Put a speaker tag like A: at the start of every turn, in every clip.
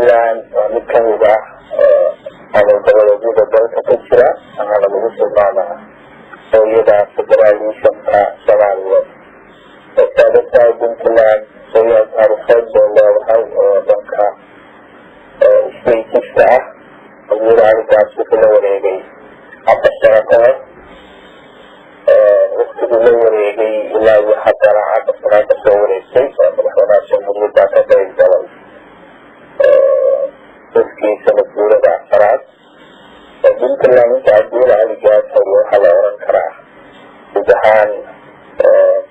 A: puntland midkamida ama goboleedyada dalka ka jira ama lagu tilmaama hooyada federalismka Soomaaliyeed sababta puntland hooyada taariikheed oo leedahay oo dhanka isbeytiska ah hooyada arrintaas la wareegay afar sano kahor waqtigii la wareegay ilaa iyo haddana afar sano kasoo wareegtay madaxweynaha jamhuuriyadda ka qayb galay dadkiisa mas-uulada afaraad puntland inta adduunyada aligaas waxaa la oran karaa guud ahaan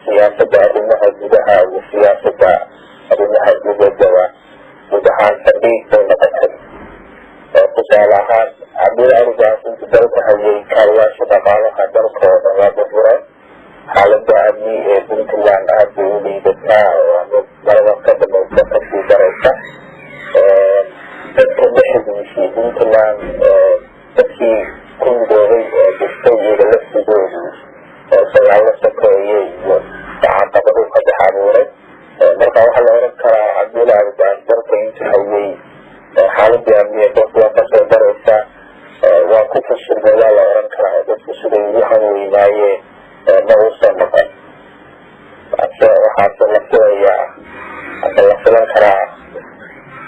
A: siyaasadda arrimaha gudaha iyo siyaasadda arrimaha dibaddaba guud ahaan fadhiid bay noqotay tusaale ahaan adduunyada aligaas inta dalka hayay kaaliyaasha dhaqaalaha dalkooda waa burburay xaaladda amni ee puntland aad bay u liidataa oo mid marada ka dambaysa kasii daraysa dadka dhexdiisii puntland dadkii ku midoobay oo jirtay iyaga laftigoodii dagaalo sokeeyey iyo caqabado ka dhex abuuray marka waxaa la oran karaa adduunyada aligaas dalka inta hayay xaaladii amniya dadku waa kasoo daraysa waa ku fashilmay waa la oran karaa dadku siday waxan weynaayeen ma uusan noqon waxaase la filayaa ase la filan karaa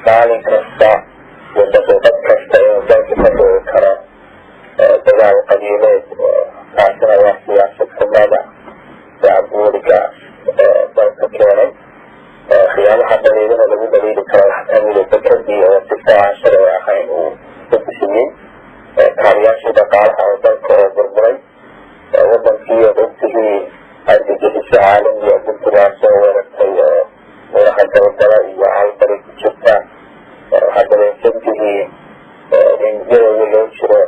A: maalin kasta iyo daqiiqad kasta inuu dalka ka dhigi karo dagaal qabiileed taasina waa siyaasad xumada ee abuuriga dalka keenay waxyaabaha dhaliilada lagu dhaliili karo waxaa kamida dekadii oo si fiican sharci ahayn uu ku bixiyey kaaliyaashii dhaqaalaha oo dalka oo burburay wadankii oo ogtigii argagixisyo caalamiga puntland soo weerartay oo muraha dabadala iyo albari ku jirta waxaa dareensantihiin in yadooda loo jiro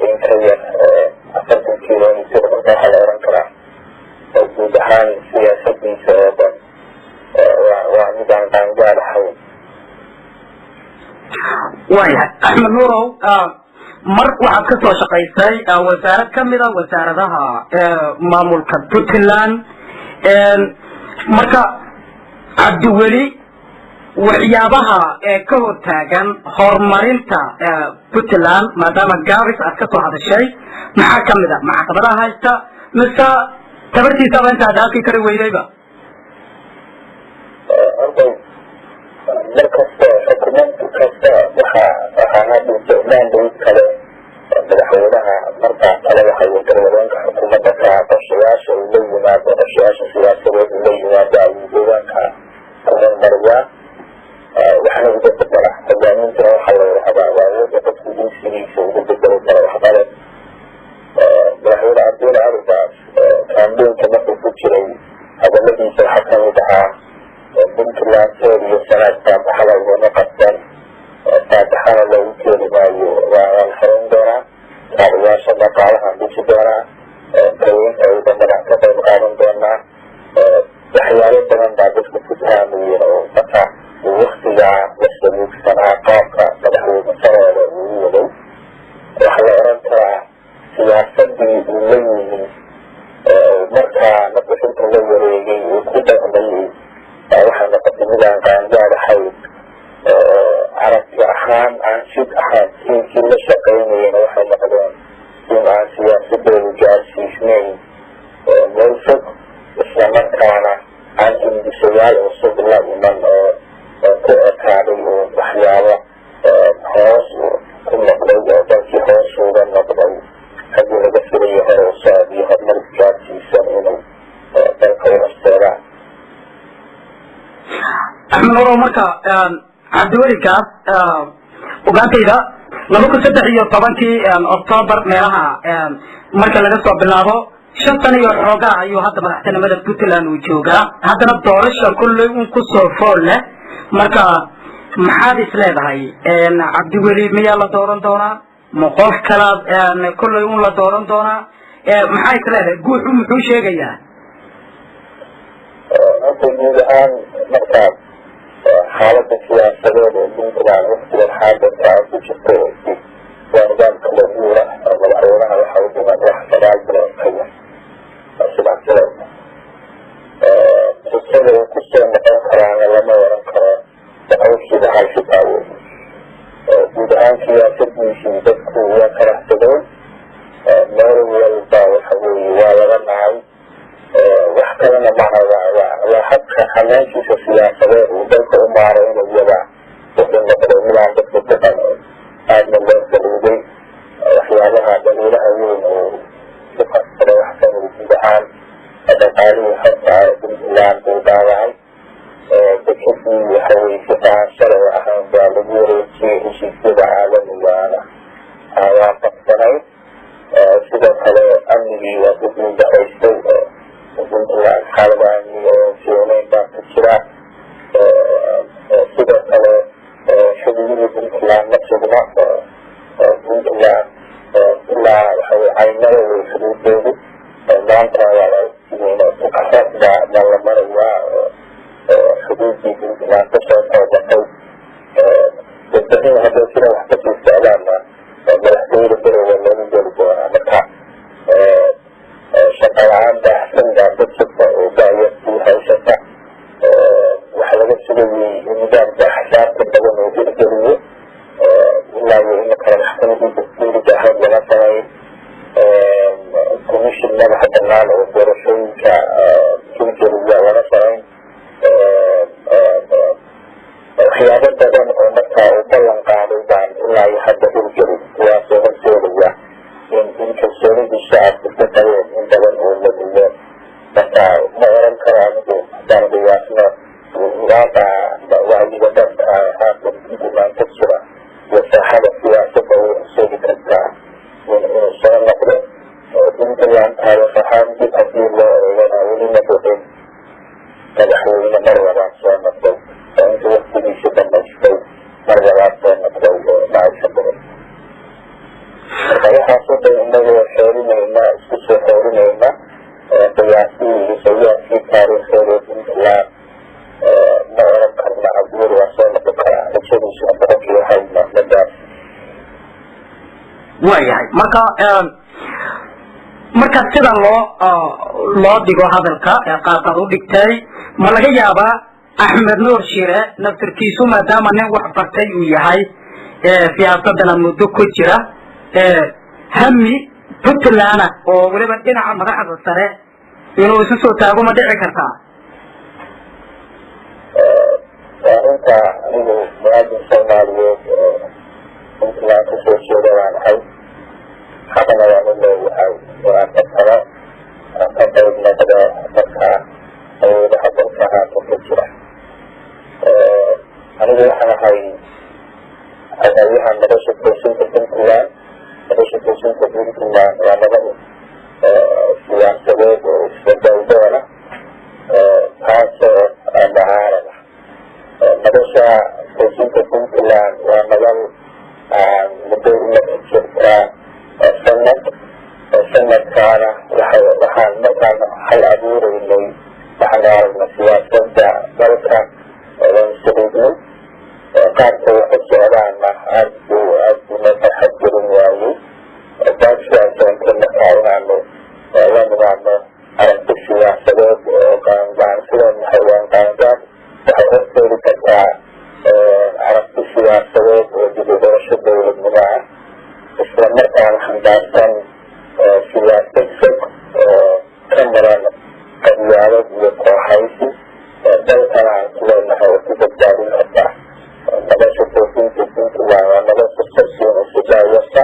A: in ka yar 40 kilomitr marka waxaa la oran karaa guud ahaan siyaasadiisa oo dhan waa mid aan qaangaar ahayn
B: waayahay axmed nuurow mar waxaad ka soo shaqaysay wasaarad kamida wasaaradaha maamulka puntland marka cabdiweli waxyaabaha ka hortaagan horumarinta puntland maadaama gaabis aad kasoo hadashay maxaa kamid a caqabadaha haysta mise tabartiisaba intaad halkii kari weydayba
A: markasta xukuumad kasta waxaa hadisa mandate kale madaxweynaha markaa kale waxay garwadeenka xukuumadda ka qorshayaasha uu la yimaado qorshayaasha siyaasadeed uu la yimaado ayuu deegaanka ku hormariyaa waxna uga bedela hogaamintana waxaa la yidhahdaa waa awoodda dadku jinsigiisa uga bedeli karo waxqale madaxweyne abdulla aligaas kaambeynka markuu ku jiray hadaladiisa waxaa kamid ahaa puntland seer iyo sanaad faataxada igama qabsan faataxada loogu keeni maayo waa la xiran doonaa kaaliyaasha dhaqaalaha dhisi doonaa kaweynta ciidamada ka qayb qaadan doonaa waxyaalo badan baa dadka ku tahamayeen oo marka waktigaa la saluugsanaa qaabka madaxweyne sareeda uu waday waxaa la oran karaa siyaasadii uu la yimin markaa nabixinta la wareegay uu ku dhaqmayay waxay noqotay midaan qaangaar ahayn aragti ahaan aan sid ahaan tiinkii la shaqaynayana waxay noqdeen in aan siyaasadeedu gaarsiisnayn meel fog islamarkaana aan hindisayaal cusub la iman oo ku ekaaday oo waxyaabo hoos ku noqday oo dalkii hoos uga noqday haddii laga filayo hore u socod iyo horumar gaarsiisan inay dalka unasteedaan
B: axmed nuurow marka cabdiwelikaas ogaantayda 2013 octoobar meelaha marka laga soo bilaabo 5 sano iyo xoogaa ayuu hadda madaxtinimada puntland uu joogaa haddana doorasha kulley un ku soo fool leh marka maxaad is leedahay cabdiweli miyaa la dooran doonaa ma qof kalaad kulley un la dooran doonaa maxaa is leedahay guuxu muxuu sheegayaa
A: guud ahaan markaas xaalada siyaasadeed ee puntland waqtigan xaadirka ku jirta waa nidaam kala guura madaxweynaha waxa u dhiman wax 9 bilood ka yar sidaas leeda fursada uu kusoo noqon karaana lama oran karo boqolkiiba hal xitaa wey siyaasadeed uu dalka u maaraynayaba wuxuu noqday midaan dadka ku qancin aadna loo saliiday waxyaabaha daliilaha weyn oo ku qasbada wax kamida guud ahaan dhaqaalihii xorta ah puntland uu dhaawacay dekadii waxaweye si qaanshale ahaan baa lagu wareejiyey heshiisyada caalamigaana waa qabsanayd sidoo kale amnigii waa ku guuldahaystay puntland xaalada amni oo fiicnayn baa ku jira sidoo kale xubnihii puntland ma sugna puntland ilaa waxaweye caynada way xuduudeedu maanta waa la marayaa xuduudii puntland kasoo toobatay dadbahina hadday sida wax kasii socdaanna madaxtooyada berowa loogu geli doonaa marka shaqa la-aan baahsan baa dad jirta oo daayastii haysata waxa laga sugayay nidaamka xisaabta badan oo hirgeliyo ilaa iyo ina kale maxkamadii dastuuriga ahayd laga samayn commission madaxa banaan oo doorashooyinka hirgeliya laga samayn waxyaabo badan oo markaa uu ballan qaaday baan ilaa iyo hadda hirgelin kuwaasoo horseedaya in kalsoonidii shacabka ka qabeen in badan oo la dhiyo marka ma oran karo anigu hadaan qiyaasno nidaamka wacyiga dadka haatan puntland ka jira iyo saaxada siyaasada way horseedi kartaa inuu soo noqdo puntland taariikh ahaan dib hadii loo eegana welina buxin madaxweyne mar labaad soo noqday oo inta waktigiisa dhamaystay mar labaad soo noqday macaisha badan marka waxaasoo dhan inagoo xeerinayna isku soo xeerinayna qiyaasihii iyo sayaadkii taariikheeda puntland ma oran karna abuur waa soo noqon karaa rajadiisuna boqolkii waxay madaas
B: waayahay marka sida loo dhigo hadalka qaabkaad u dhigtay ma laga yaabaa axmed nuur shire naftirkiisu maadaama nin wax bartay uu yahay siyaasadana muddo ku jira hami puntland oo weliba dhinaca madaxda sare inuu isu soo taago ma dhici kartaa
A: arrinta anigu muwaadin soomaaliyeed puntland kasoo jeeda waan ahay xaqna waan u leeyahay waan kasano aan ka qayb noqdo markaa awoodaha dalka haatan ka jira anigu waxaan ahay agayaha nolosha toosinta puntland nolosha toosinta puntland waa nabad siyaasadeed oo isbadaldoona taasoo mucaarada nolosha toosinta puntland waa nabad muddo imaka jirtaa sanadkaana waxaan markaan hal abuureynay waxaan aragna siyaasada dalka waan saliidnay qaarka waxa socdaana aad buu noo xadgelin waayey taasiaa keentay markaa inaanu la nimaadno aragti siyaasadeed oo qaangaan sidaan nahay waan qaangaan waxay horseedi kartaa aragti siyaasadeed oo dib u doorasho dowladnimo ah isla markaana xambaarsan siyaasad fog oo ka maran qabyaalad iyo kooxaysi dalkana aan ku leenahay oo ku badbaadin kartaa nolosha toosinta puntland waa nolosha sarsiinaysa daawasta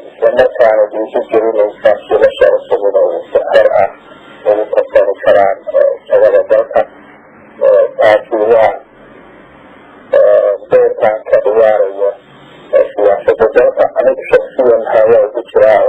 A: isla markaana diiso gelinaysa shilasha cusubuna uu si xor ah ugu kasani karaan jagada dalka taasi waa doorkaan ka ciyaarayo siyaasada dalka anigu shaksiyan hawaa ugu jiraa